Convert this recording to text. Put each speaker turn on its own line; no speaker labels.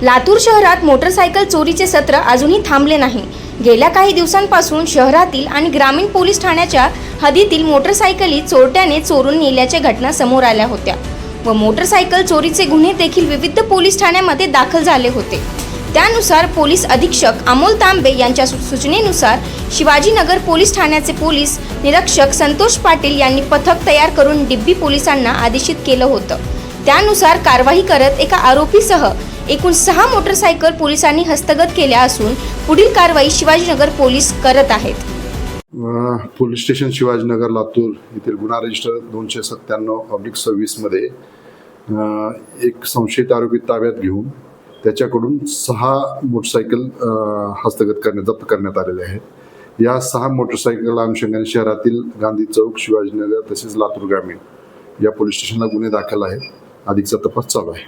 लातूर शहरात मोटरसायकल चोरीचे सत्र अजूनही थांबले नाही। गेल्या काही दिवसांपासून शहरातील आणि ग्रामीण पोलीस ठाण्याच्या हद्दीतील मोटरसायकली चोरट्याने चोरून नेल्याच्या घटना समोर आल्या होत्या व मोटरसायकल चोरीचे गुन्हे देखील विविध पोलीस ठाण्यामध्ये दाखल झाले होते। त्यानुसार पोलीस अधीक्षक अमोल तांबे यांच्या सूचनेनुसार शिवाजीनगर पोलीस ठाण्याचे पोलीस निरीक्षक संतोष पाटील यांनी पथक तयार करून डिब्बी पोलिसांना आदेशित केलं होतं। त्यानुसार कारवाई करत एका आरोपीसह एकूण 6 मोटरसायकल पोलिसांनी हस्तगत केल्या असून पुढील कारवाई शिवाजीनगर पोलीस करत आहेत।
पोलीस स्टेशन शिवाजीनगर लातूर येथील गुन्हा रजिस्टर 297/26 मध्ये एक संशयित आरोपी ताब्यात घेऊन त्याच्याकडून 6 मोटरसायकल जप्त करण्यात आलेले आहेत। या 6 मोटरसायकल अनुषंगाने शहरातील गांधी चौक, शिवाजीनगर तसेच लातूर ग्रामीण या पोलीस स्टेशनला गुन्हे दाखल आहेत। अधिकचा तपास चालू आहे।